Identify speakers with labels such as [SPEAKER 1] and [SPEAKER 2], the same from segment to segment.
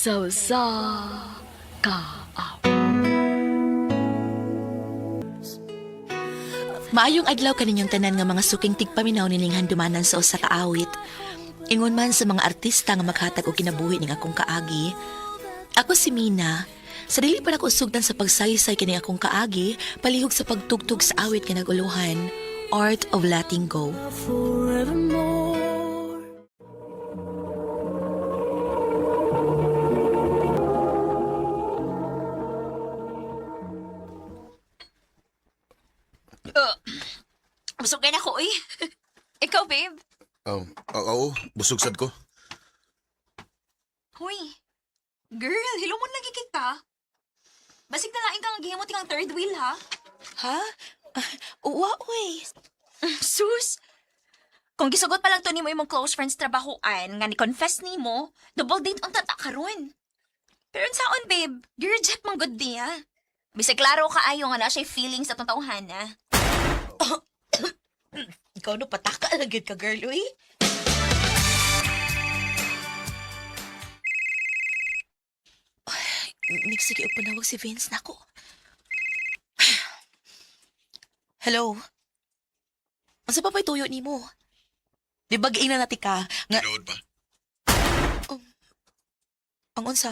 [SPEAKER 1] Sausa ka.
[SPEAKER 2] Maayong adlaw kaninyong tanan nga mga suking tigpaminaw nining handumanan sa usa ka awit. Ingon man sa mga artista nga maghatag og kinabuhi ning akong kaagi. Ako si Mina. Sa dili pa nako sugdan sa pagsaysay kini akong kaagi, palihog sa pagtugtog sa awit nga naguluhan, Art of Letting Go.
[SPEAKER 3] Busog na ako, eh. Ikaw, babe.
[SPEAKER 4] Oo, busog sad ko.
[SPEAKER 3] Huy. Girl, hilo mo lagi kita. Basig na laing kang gihimot kang third wheel, ha?
[SPEAKER 2] Ha? Uwa, uy.
[SPEAKER 3] Sus! Kung gisugot pa lang to ni mo imong close friends trabahoan, nga ni-confess ni mo, double date ang tata karon. Pero saon, babe? Girl, mang good di, ha? Bisag klaro ka ayo nga na siya feelings at tawhana.
[SPEAKER 2] Ikaw no, pataka lang yun ka, girl, uy. Nagsige og panawag si Vince nako. Hello? Asa pa pa'y tuyo ni mo? Di ba giingnan natin ka? Nga,
[SPEAKER 4] Tinood ba?
[SPEAKER 2] ang unsa?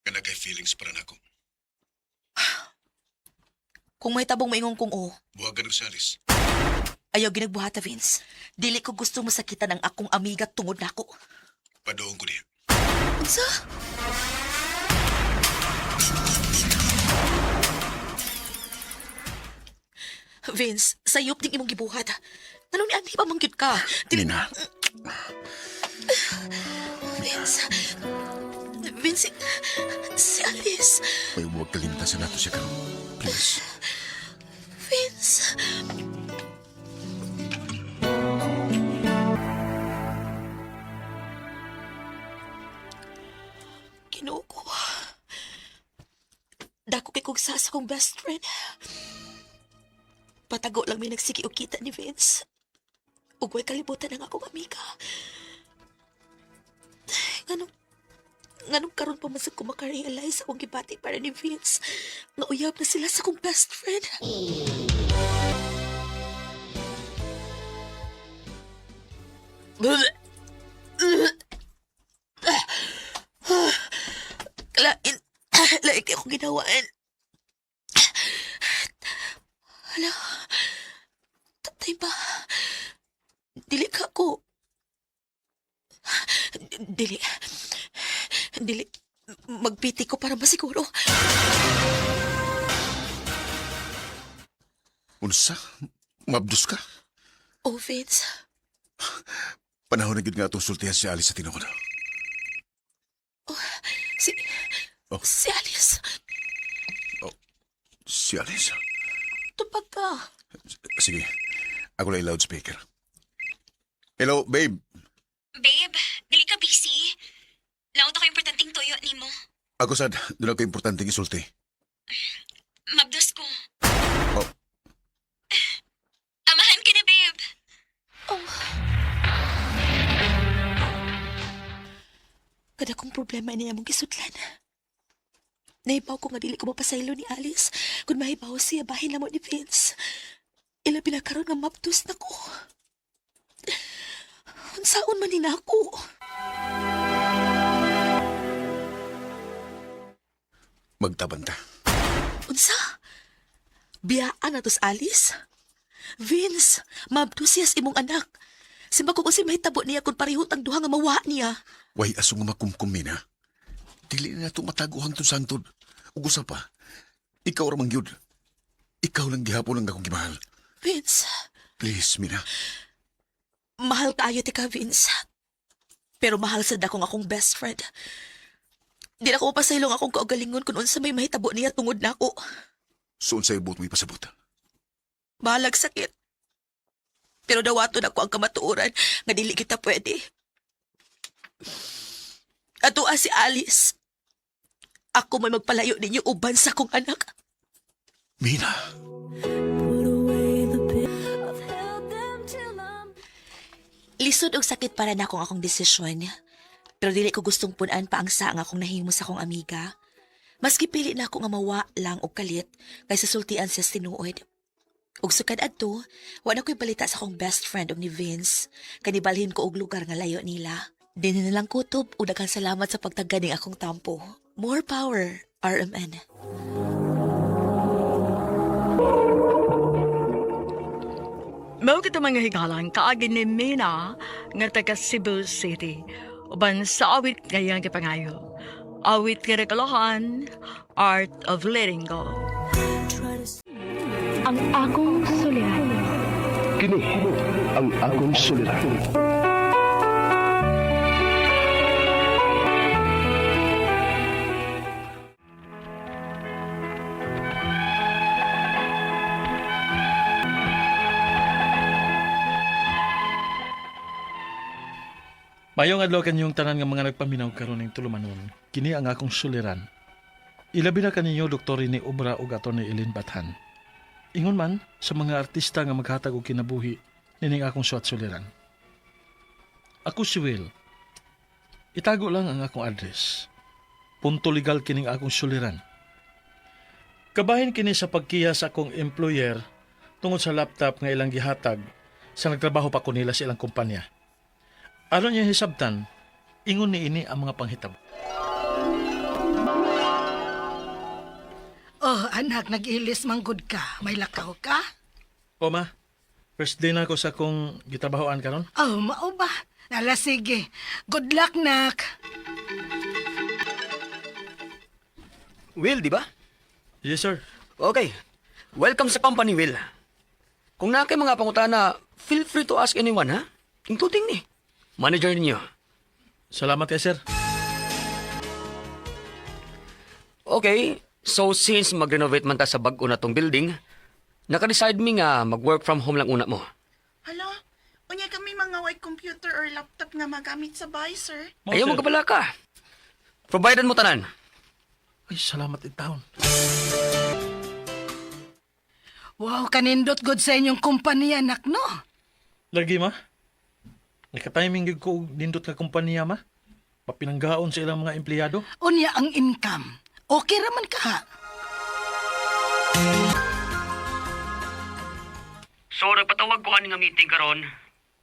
[SPEAKER 4] Kana kay feelings para nako.
[SPEAKER 2] Kung may tabong maingong kung o,
[SPEAKER 4] Buhagan og salis.
[SPEAKER 2] ayaw ginagbuhata, Vince. Dili ko gusto masakitan ang akong amiga tungod nako.
[SPEAKER 4] Padoong ko diha.
[SPEAKER 2] Unsa? Vince, sayop ding imong gibuhat. Nganong ni Andy pa mangyud ka?
[SPEAKER 4] Mina,
[SPEAKER 2] Vince. Vince, si Alice.
[SPEAKER 4] may huwag kalimtasan nato siya karon. Please.
[SPEAKER 2] Vince. Ginoo ko. Dako kay kong sa kong best friend. Patago lang may nagsigi og kita ni Vince. Ug way kalibutan ang akong amiga. Nganong karon pa masag ko makarealize akong gibati para ni Vince nga uyab na sila sa akong best friend. Laik akong ginawaan. Hala, tatay ba? Dili ka ko. Dili. Magpiti ko para masiguro.
[SPEAKER 4] Unsa? Mabdus ka?
[SPEAKER 2] Oh, Vince.
[SPEAKER 4] Panahon na gid nga itong sultihan si Alice sa tinuod.
[SPEAKER 2] Si...
[SPEAKER 4] Oh.
[SPEAKER 2] Si Alice.
[SPEAKER 4] Si Alice?
[SPEAKER 2] Tupag ka.
[SPEAKER 4] Sige, ako lang loudspeaker. Hello, babe.
[SPEAKER 3] Babe, dili ka busy? Laot ako importanteng tuyo ni mo.
[SPEAKER 4] Ako sad, doon ako importanteng isulti.
[SPEAKER 3] Mabdos ko.
[SPEAKER 4] Oh.
[SPEAKER 3] Amahan ka na, babe.
[SPEAKER 2] Kada kong problema niya mong gisudlan. Naibaw ko nga dili ko mapasaylo ni Alice kung mahibaw siya bahin na mo ni Vince. Ilabi na karon nga maptus na ko. Unsaon man ni nako.
[SPEAKER 4] Magtabanta.
[SPEAKER 2] Unsa? Biyaan na tos Alice? Vince, maptus siya sa imong anak. Simba ko kasi mahitabo niya kung parihot ang duha nga mawa niya.
[SPEAKER 4] Way aso nga makumkum na. Dili na ito mataguhang to sangtod. Ug usa pa, ikaw ra mangyud. Ikaw lang gihapon ang akong gimahal.
[SPEAKER 2] Vince,
[SPEAKER 4] Please, Mina.
[SPEAKER 2] mahal kaayo ti ka, Vince. Pero mahal sad akong akong best friend. Di na ko pasaylong akong kaugalingon kung unsa may mahitabo niya tungod nako.
[SPEAKER 4] Suon sa ibot mo ipasabot.
[SPEAKER 2] Bahalag sakit. Pero dawato na ko ang kamatuoran nga dili kita pwede. Ato si Alice. Ako may magpalayo ninyo uban sa kong anak.
[SPEAKER 4] Mina.
[SPEAKER 2] Lisod og sakit para na akong desisyon. Pero dili ko gustong punan pa ang sa nga akong nahimo sa akong amiga. Maski pili na ako nga mawa lang og kalit kaysa sultian sa tinuod. Ug sukad adto, wa na ko'y balita sa akong best friend og ni Vince. Kanibalhin ko og lugar nga layo nila. Din na lang kutob ug daghang salamat sa pagtaganing akong tampo. More power, RMN.
[SPEAKER 1] Mao kita mga higalan kaagi ni Mina nga taga Cebu City. Uban sa awit ngayang gipangayo. Awit nga regalohan, Art of Letting Go. Ang akong suliran.
[SPEAKER 5] Kini ang akong suliran.
[SPEAKER 6] Mayong adlaw kanyong tanan nga mga nagpaminaw karon ning tulumanon. Kini ang akong suliran. Ilabi na kaninyo Dr. ni Obra ug Atty. Elin Bathan. Ingon man sa mga artista nga maghatag og kinabuhi nining akong suwat suliran. Ako si Will. Itago lang ang akong address. Punto legal kining akong suliran. Kabahin kini sa pagkiya sa akong employer tungod sa laptop nga ilang gihatag sa nagtrabaho pa ko nila sa ilang kumpanya. Aron niya hisabtan, ingon ni ini ang mga panghitabo.
[SPEAKER 7] Oh, anak, nag-ilis manggod ka. May lakaw ka?
[SPEAKER 6] O ma, first day na ako sa akong gitrabahoan karon.
[SPEAKER 7] Oh, mao ba? Nala, sige. Good luck, nak.
[SPEAKER 8] Will, di ba?
[SPEAKER 6] Yes sir.
[SPEAKER 8] Okay. Welcome sa company, Will. Kung na kay mga pangutana, feel free to ask anyone, ha? Including ni. Manager ninyo.
[SPEAKER 6] Salamat kay sir.
[SPEAKER 8] Okay, so since mag-renovate man ta sa bag-o na tong building, naka-decide mi nga mag-work from home lang una mo.
[SPEAKER 9] Hala, unya kami mga white computer or laptop nga magamit sa bahay, sir.
[SPEAKER 8] Ayaw
[SPEAKER 6] sir.
[SPEAKER 8] mo kabala ka. Provided mo tanan.
[SPEAKER 6] Ay, salamat itaon.
[SPEAKER 7] Wow, kanindot good sa inyong kumpanya, anak, no?
[SPEAKER 6] Lagi ma? Nakatiming gid ko og nindot nga kompanya ma. Papinanggaon sa ilang mga empleyado.
[SPEAKER 7] Unya ang income. Okay raman ka.
[SPEAKER 8] So, nagpatawag ko ani nga meeting karon.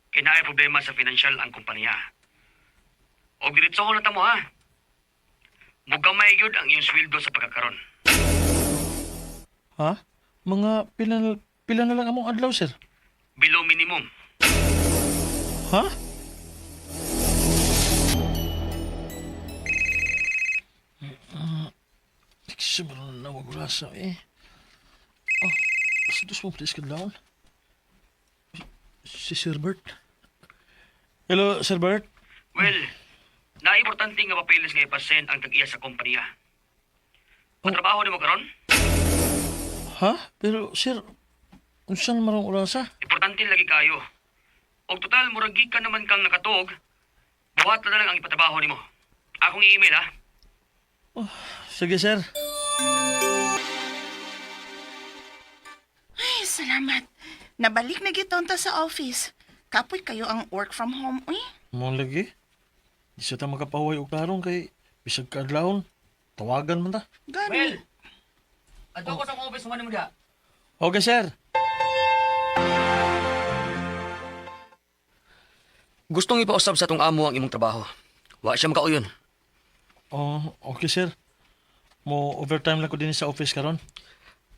[SPEAKER 8] Kinaay problema sa financial ang kumpanya. O diretso ko na tamo, ha? Mugamay gyud ang iyong sweldo sa pagkakaron.
[SPEAKER 6] Ha? Mga pila na lang among adlaw sir.
[SPEAKER 8] Below minimum.
[SPEAKER 6] Ha? Siguro na wagulasa eh. Oh, dos mo please kadlaon. Si Sir Bert. Hello, Sir Bert.
[SPEAKER 8] Well, na-importante nga papilis nga ipasend ang tag-iya sa kompanya. Matrabaho ni mo karon?
[SPEAKER 6] Ha? Pero, Sir, unsan marang urasa?
[SPEAKER 8] Importante lagi kayo. Og total, muragi ka naman kang nakatog, buhat na lang ang ipatrabaho ni mo. Akong i-email, ha?
[SPEAKER 6] Sige, Sir.
[SPEAKER 9] Ay, salamat. Nabalik na giton ta sa office. Kapoy kayo ang work from home, uy.
[SPEAKER 6] Mo lagi. Di sa ta makapahuay og tarong kay bisag kadlawon. Tawagan man ta.
[SPEAKER 9] Gani.
[SPEAKER 8] Ato ko sa office mo mo da.
[SPEAKER 6] Okay, Sir.
[SPEAKER 8] Gustong ipausab sa tong amo ang imong trabaho. Wa siya makauyon.
[SPEAKER 6] Oh, okay, Sir. Mo overtime lang ko din sa office karon.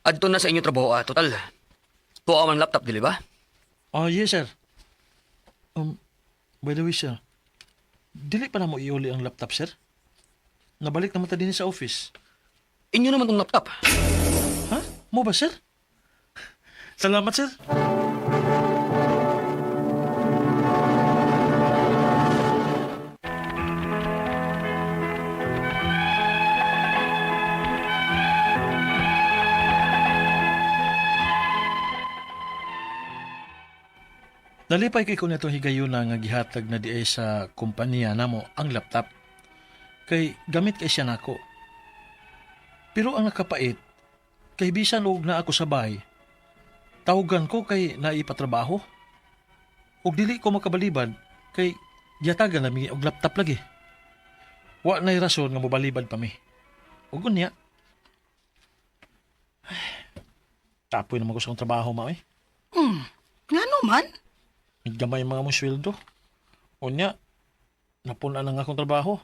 [SPEAKER 8] Adto na sa inyo trabaho, total. Tuwa man laptop, dili ba?
[SPEAKER 6] Oh, yes, Sir. By the way, Sir. Dili pa na mo iuli ang laptop, Sir? Nabalik naman ta din sa office.
[SPEAKER 8] Inyo naman tong laptop.
[SPEAKER 6] Ha? Mo ba, Sir? Salamat, Sir. Nalipay kay ko na itong higayon nga gihatag na di ay sa kumpanya namo ang laptop. Kay gamit kay siya nako. Pero ang nakapait, kay bisan og na ako sa bahay, tawagan ko kay naipatrabaho. Og dili ko makabalibad, kay yatagan na mi og laptop lagi. Wa na'y rason nga mobalibad pa mi. Ug unya. Tapoy naman ko sa akong trabaho, ma, eh.
[SPEAKER 7] Nga naman?
[SPEAKER 6] Gamay mga mong sweldo. Unya, napuna na nga akong trabaho.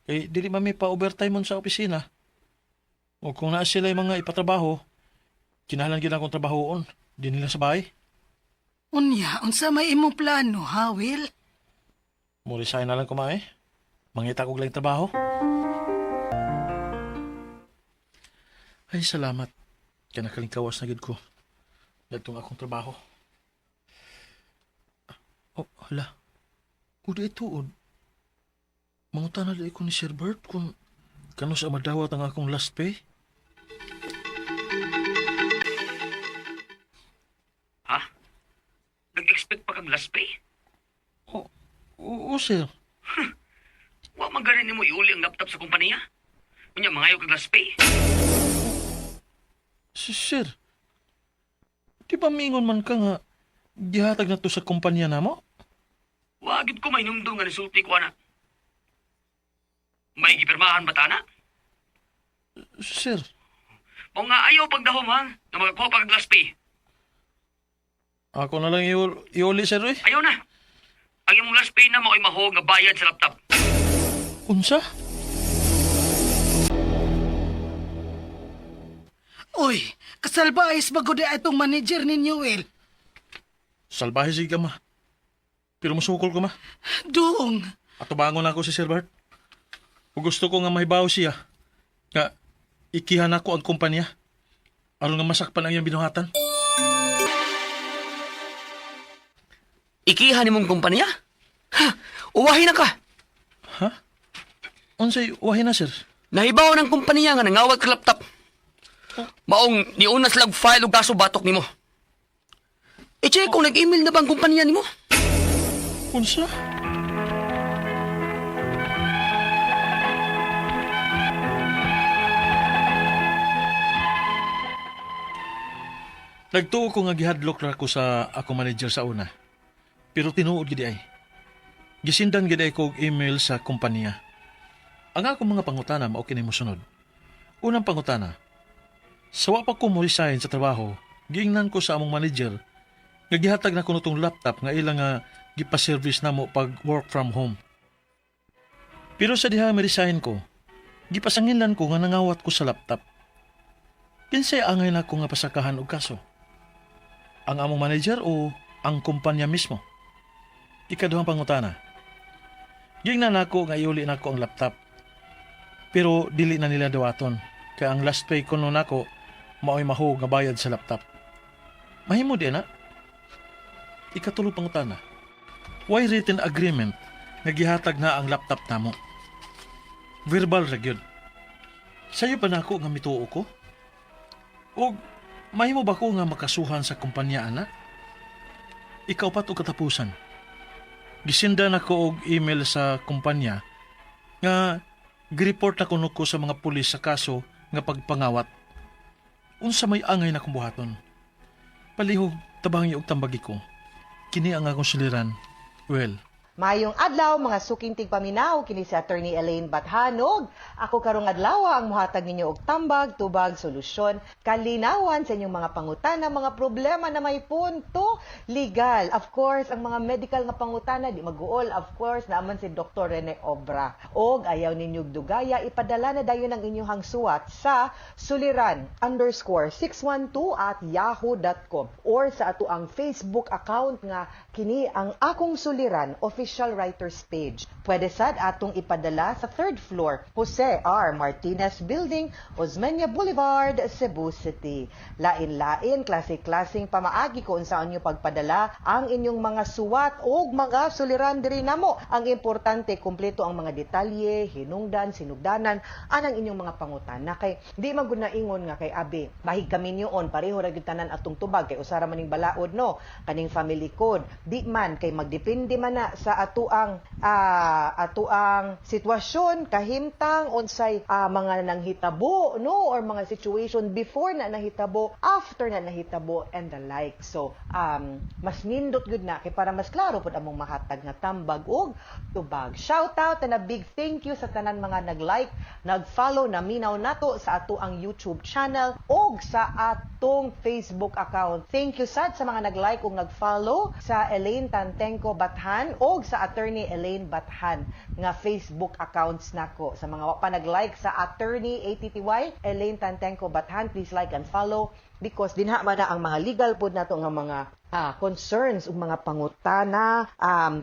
[SPEAKER 6] Kay dili man may pa-overtime mon sa opisina. O kung naa sila yung mga ipatrabaho, kinahanglan gyud akong trabahoon. Di nila sa bahay.
[SPEAKER 7] Unya, unsa may imong plano, ha, Will?
[SPEAKER 6] Mo-resign na lang ko, ma, eh. Mangita kog lang trabaho. Ay, salamat. Kaya nakalingkawas na gid ko. Datong akong trabaho. Oh, hala. Uda ituod. Mangutan na ko ni Sir Bert kung kano sa madawat ang akong last pay.
[SPEAKER 8] Ha? Nag-expect pa kang last pay?
[SPEAKER 6] Oo, sir.
[SPEAKER 8] Wa man ganin nimo iuli ang laptop sa kumpanya? Unya mangayo kag last pay?
[SPEAKER 6] Sir, di ba mingon man ka nga gihatag na to sa kumpanya na mo?
[SPEAKER 8] Wa gid ko mainumdum nga nisulti ko ana. May gipirmahan ba tana?
[SPEAKER 6] Sir,
[SPEAKER 8] O nga ayaw pagdahom ha, na magkakuha pa kag last pay.
[SPEAKER 6] ako na lang iuli, sir, eh.
[SPEAKER 8] Ayaw na. Ang imong last pay na mao'y mahog nga bayad sa laptop.
[SPEAKER 6] Unsa?
[SPEAKER 7] Uy, kasalbayis bago di itong manager ninyo, Will.
[SPEAKER 6] Salbahe sige ka, ma. Pero masukol ko, ma.
[SPEAKER 7] Doong.
[SPEAKER 6] Ato bangon ako si Sir Bert. Kung gusto ko nga mahibaw siya, nga ikihan ako ang kumpanya. Aron nga masakpan ang iyang binuhatan.
[SPEAKER 8] Ikihan nimong kumpanya? Ha, uwahin na ka.
[SPEAKER 6] Ha? Unsay wahin na, sir?
[SPEAKER 8] Nahibaw ng kumpanya nga nangawat ka laptop. Maong niunas lag file o kaso batok nimo. I-check kung nag-email na bang kumpanya nimo.
[SPEAKER 6] Unsa? Nagtuo ko nga gihadlok ra ko sa ako manager sa una. Pero tinuod gid ay. Gisindan gid ay ko og email sa kumpanya. Ang akong mga pangutana mao kini mosunod. Unang pangutana. Sa wa pa ko mo resign sa trabaho, giingnan ko sa among manager nga gihatag na ko nitong laptop nga ilang nga gipa-service namo pag work from home. Pero sa diha ma-resign ko, gipasanginlan ko nga nangawat ko sa laptop. Kinsay angay na ko nga pasakahan og kaso? Ang among manager o ang kumpanya mismo? Ikaduhang pangutana. Giingnan nako nga iuli nako ang laptop. Pero dili na nila dawaton kaya ang last pay ko nun ako mao'y mahog nga bayad sa laptop. Mahimo di na? Ikatulo pangutana. Why written agreement nga gihatag na ang laptop namo? Verbal ra gyud. Sayo pa nako nga mituo ko? O mahimo ba ko nga makasuhan sa kumpanya ana? Ikaw pa to katapusan. Gisinda na ko og email sa kumpanya nga gireport na kuno ko sa mga pulis sa kaso nga pagpangawat. Unsa may angay na kong buhaton. Palihog tabangi og tambagi ko. Kini ang akong suliran. Well,
[SPEAKER 10] Mayong adlaw mga suking tigpaminaw kini si Attorney Elaine Bathanog. Ako karong adlaw ang muhatag ninyo og tambag, tubag, solusyon, kalinawan sa inyong mga pangutana, mga problema na may punto legal. Of course, ang mga medical nga pangutana di maguol. Of course, naaman si Dr. Rene Obra. Og ayaw ninyog dugaya, ipadala na dayon ang inyong suwat sa suliran_612@yahoo.com or sa ato ang Facebook account nga kini ang akong suliran official writers page. Pwede sad atong ipadala sa 3rd floor, Jose R. Martinez Building, Osmeña Boulevard, Cebu City. Lain-lain, klase-klaseng pamaagi kung saan nyo pagpadala ang inyong mga suwat o mga suliran diri namo. Ang importante, kumpleto ang mga detalye, hinungdan, sinugdanan, anang inyong mga pangutana. Kay di maguna ingon nga kay Abi, bahig kami niyon, pareho ra gyud tanan atong tubag kay usara maning balaod no, kaning family code. Di man kay magdepende man na sa sa atuang sitwasyon kahimtang unsay mga nanghitabo no or mga situation before na nahitabo, after na nahitabo and the like. So mas nindot gud na kay para mas klaro pud among mahatag nga tambag og tubag. Shout out and a big thank you sa tanan mga nag-like, nag-follow na minaw nato sa ato ang YouTube channel og sa atong Facebook account. Thank you sad sa mga nag-like ug nag-follow sa Elaine Tantenco Bathan og sa Attorney Elaine Bathan nga Facebook accounts nako. Sa mga wa pa nag-like sa Attorney ATTY Elaine Tantenco Bathan, please like and follow because dinha man na ang mga legal pod nato nga mga concerns ug mga pangutana,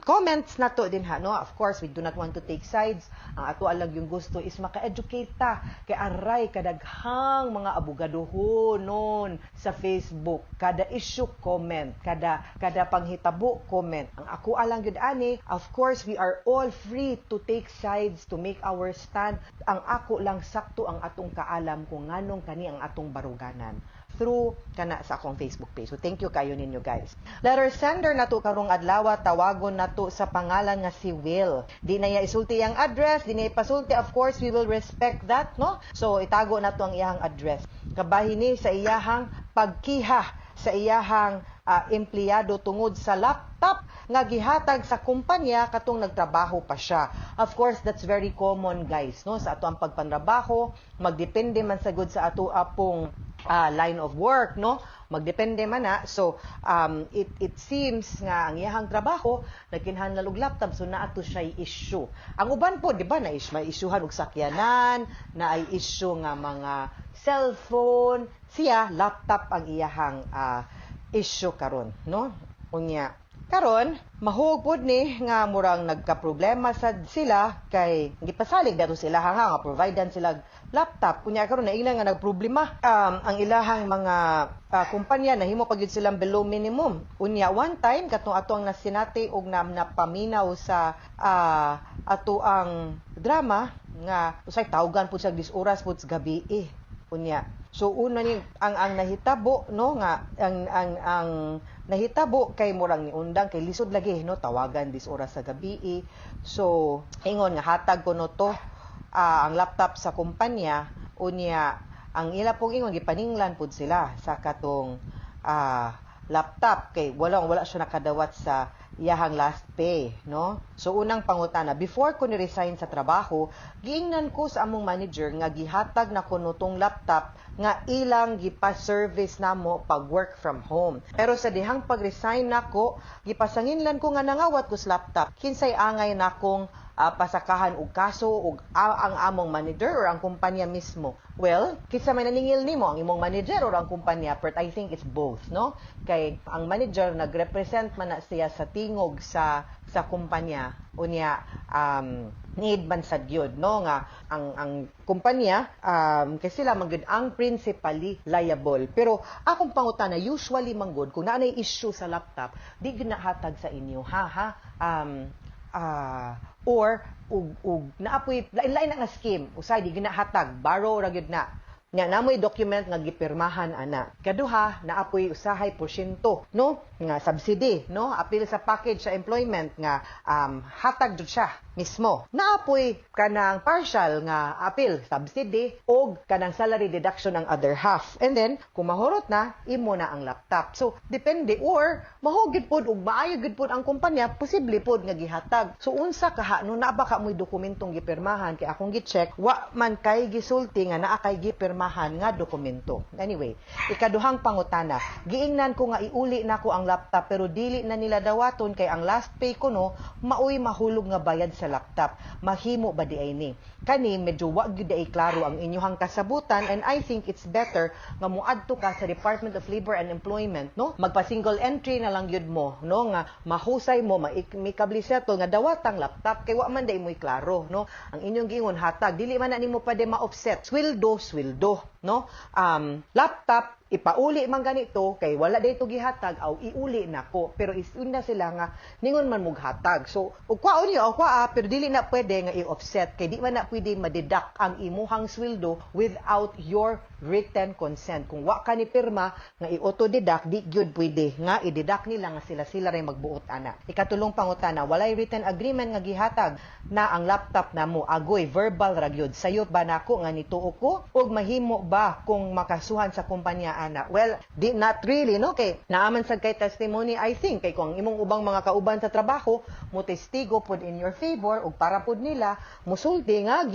[SPEAKER 10] comments nato dinha no. Of course, we do not want to take sides. Ang ato lang yung gusto is maka-educate ta kay aray kadaghang mga abogadohon noon sa Facebook, kada issue comment, kada panghitabo comment. Ang ako lang gyud ani, of course we are all free to take sides, to make our stand. Ang ako lang sakto ang atong kaalam kung nganong kani ang atong baruganan through kana sa akong Facebook page. So thank you kayo ninyo guys. Letter sender nato karong adlaw, tawagon nato sa pangalan nga si Will. Di na iya isulti ang address, di na ipasulti, of course we will respect that, no? So itago nato ang iyang address. Kabahin ni sa iyahang pagkiha sa iyahang empleyado tungod sa laptop nga gihatag sa kumpanya katong nagtrabaho pa siya. Of course, that's very common guys, no? Sa ato ang pagpantrabaho, magdepende man sagud sa ato apong line of work, no? Magdepende man na. So, it seems nga ang iyahang trabaho nagkinahanglan og laptop, so naato siya issue. Ang uban po, di ba, may issuehan og sakyanan, na ay issue nga mga cellphone, siya laptop ang iyahang issue karon, no? Unya karon mahug pod ni nga murang nagka-problema sad sila kay gipasalig dato sila nga providean sila laptop. Kunya karon na ilang nga nagproblema ang ilahang mga kumpanya nahimo pa gyud silang below minimum. Unya one time katong ato ang nasinati og napaminaw sa ato ang drama nga usay tawgan pud sa 10 oras pud sa gabi unya. So una ni ang nahitabo no nga ang nahitabo kay murang ni undang kay lisod lagi no tawagan 10 oras sa gabi. So ingon nga hatag ko no to ang laptop sa kumpanya unya ang ila pong ingon gipaninglan pud sila sa katong laptop kay wala siya nakadawat sa iyahang last pay, no? So unang pangutana, before ko ni-resign sa trabaho, giingnan ko sa among manager nga gihatag na kuno tong laptop nga ilang gipa-service namo pag work from home. Pero sa dihang pag-resign nako, gipasanginlan ko nga nangawat ko sa laptop. Kinsay angay nakong pasakahan og kaso og ang among manager or ang kumpanya mismo. Well, kinsa may naningil nimo ang imong manager or ang kumpanya, but I think it's both, no? Kay ang manager nagrepresent man na siya sa tingog sa kumpanya unya need man sad gyud no nga ang kumpanya kay sila magud ang principally liable. Pero akong pangutana usually manggod kung naanay issue sa laptop di ginahatag sa inyo or naapoy lain-lain nga scheme usay di ginahatag borrow ra gyud na nga namoy document nga gipirmahan ana. Kaduha naapoy usahay porsyento no nga subsidy no apil sa package sa employment nga hatag jud siya mismo. Naapoy kanang partial nga apil subsidy og kanang salary deduction ang other half. And then kung mahurot na imo na ang laptop. So depende or mahugid pod og maayo gid pod ang kumpanya posible pod nga gihatag. So unsa kaha no naa ba ka moy dokumentong gipirmahan kay akong gi-check wa man kay gisulti nga naa kay gipirmahan nga dokumento. Anyway, ikaduhang pangutana, giingnan ko nga iuli nako ang laptop pero dili na nila dawaton kay ang last pay ko no maoy mahulog nga bayad sa laptop. Mahimo ba di ay ni? Kani medyo wa gyud ay klaro ang inyong kasabutan and I think it's better nga muadto ka sa Department of Labor and Employment no magpa single entry na lang gyud mo no nga mahusay mo maikabli settle nga dawatang laptop kay wa man day moy klaro no ang inyong giingon hatag dili man na nimo pa de ma-offset sweldo no? Laptop ipauli man ganito kay wala dayto gihatag aw iuli nako pero isuna sila nga ningon man mughatag. So ug kwaon niyo pero dili na pwede nga i-offset kay di man na pwede ma-deduct ang imuhang sweldo without your written consent. Kung wa ka ni pirma nga i-auto-deduct di gyud pwede nga i-deduct nila nga sila ray magbuot ana. Ikatulong pangutana, walay written agreement nga gihatag na ang laptop namo agoy verbal ra gyud. Sayop ba nako nga nituo ko ug mahimo ba kung makasuhan sa kumpanya ana? Well, not really, no? Kay naaman sad kay testimony, I think, kay kung imong ubang mga kauban sa trabaho, mo testigo pod in your favor, ug para pod nila, musulti nga,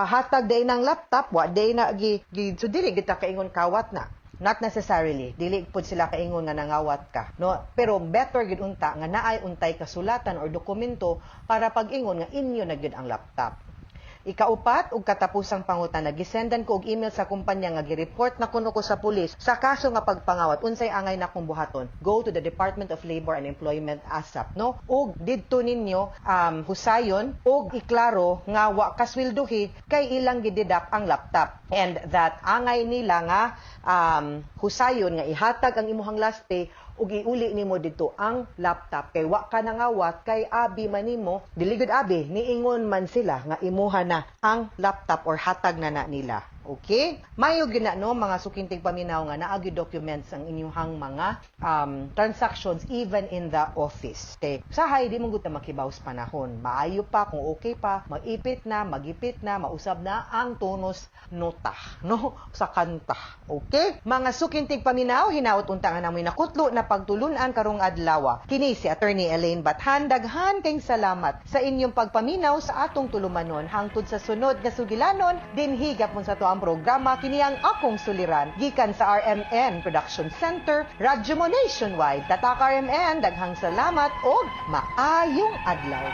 [SPEAKER 10] hatag day ng laptop, wa day na, so dili, kita kaingon kawat na. Not necessarily, dili pod sila kaingon nga nangawat ka, no? Pero better gid unta nga naay untay kasulatan or dokumento para pag-ingon nga inyo na gyud ang laptop. Ikaupat, ug katapusang pangutana, gisendan ko og email sa kumpanya nga gi-report na kuno ko sa pulis sa kaso nga pagpangawat. Unsay angay na kong buhaton? Go to the Department of Labor and Employment ASAP, no? Ug didto ninyo husayon ug iklaro nga wa kasweldohi kay ilang gideduct ang laptop. And that angay nila nga husayon nga ihatag ang imuhang last pay ug iuli nimo dito ang laptop kay wa ka nangawat kay abi man nimo dili gud abi niingon man sila nga imuha na ang laptop or hatag na nila. Okay? Mayo gyud na no mga sukintig paminaw nga naa gyud documents ang inyong mga transactions even in the office. Okay? Sahay di mo gud ta makibaws panahon. Maayo pa kung okay pa, magipit na, mausab na ang tonos nota, no? Sa kanta. Okay? Mga sukintig paminaw, hinaot unta nga namoy nakutlo na pagtulunan karong adlaw. Kini si Attorney Elaine Bathan, daghan kayong salamat sa inyong pagpaminaw sa atong tulumanon hangtod sa sunod nga sugilanon dinhi gapon sa to ang programa kini ang akong suliran gikan sa RMN Production Center, Radyo Mo Nationwide. Tatak RMN, daghang salamat o maayong adlaw.